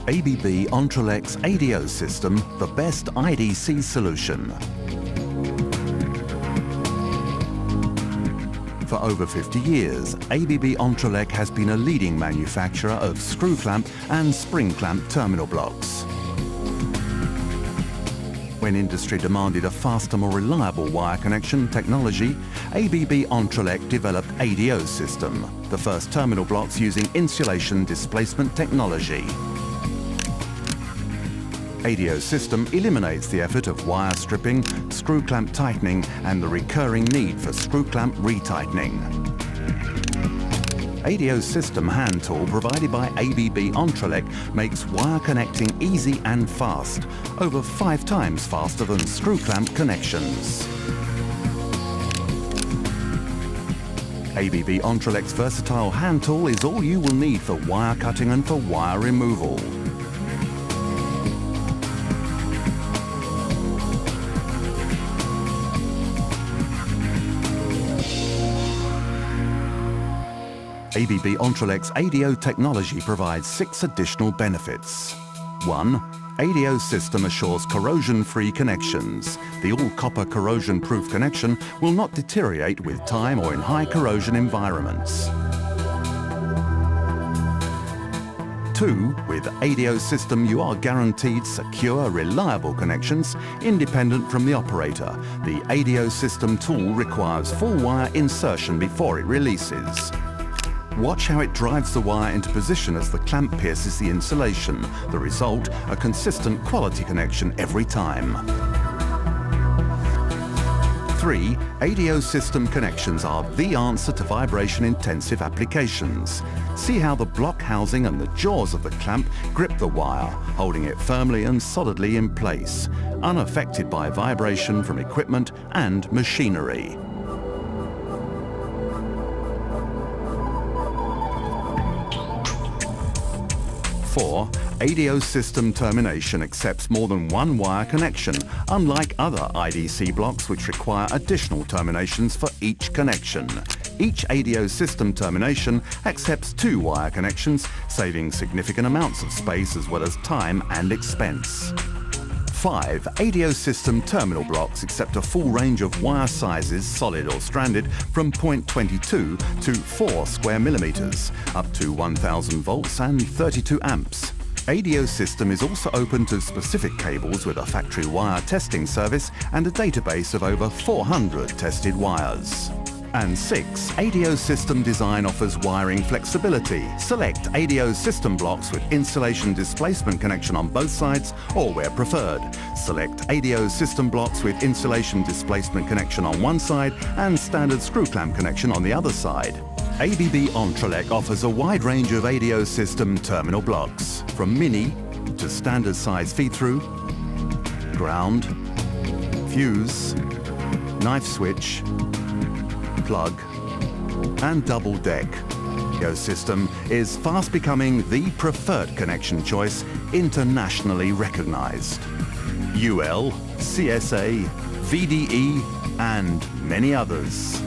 ABB Ontralex A.D.O system, the best IDC solution. For over 50 years, ABB Ontralex has been a leading manufacturer of screw clamp and spring clamp terminal blocks. When industry demanded a faster, more reliable wire connection technology, ABB Ontralex developed A.D.O system, the first terminal blocks using insulation displacement technology. A.D.O system eliminates the effort of wire stripping, screw clamp tightening and the recurring need for screw clamp retightening. A.D.O system hand tool provided by ABB Ontralex makes wire connecting easy and fast, over 5 times faster than screw clamp connections. ABB Ontralex versatile hand tool is all you will need for wire cutting and for wire removal. ABB Ontralex A.D.O technology provides 6 additional benefits. 1. A.D.O system assures corrosion-free connections. The all-copper corrosion-proof connection will not deteriorate with time or in high corrosion environments. 2. With A.D.O system you are guaranteed secure, reliable connections independent from the operator. The A.D.O system tool requires full wire insertion before it releases. Watch how it drives the wire into position as the clamp pierces the insulation. The result, a consistent quality connection every time. 3. A.D.O system connections are the answer to vibration-intensive applications. See how the block housing and the jaws of the clamp grip the wire, holding it firmly and solidly in place, unaffected by vibration from equipment and machinery. 4. A.D.O system termination accepts more than one wire connection, unlike other IDC blocks which require additional terminations for each connection. Each A.D.O system termination accepts 2 wire connections, saving significant amounts of space as well as time and expense. 5. A.D.O system terminal blocks accept a full range of wire sizes, solid or stranded, from 0.22 to 4 square millimeters, up to 1000 volts and 32 amps. A.D.O system is also open to specific cables with a factory wire testing service and a database of over 400 tested wires. And 6. A.D.O system design offers wiring flexibility. Select A.D.O system blocks with insulation displacement connection on both sides or where preferred. Select A.D.O system blocks with insulation displacement connection on one side and standard screw clamp connection on the other side. ABB Ontralex offers a wide range of A.D.O system terminal blocks, from mini to standard size feed-through, ground, fuse, knife switch, plug and double deck. A.D.O system is fast becoming the preferred connection choice, internationally recognized. UL, CSA, VDE and many others.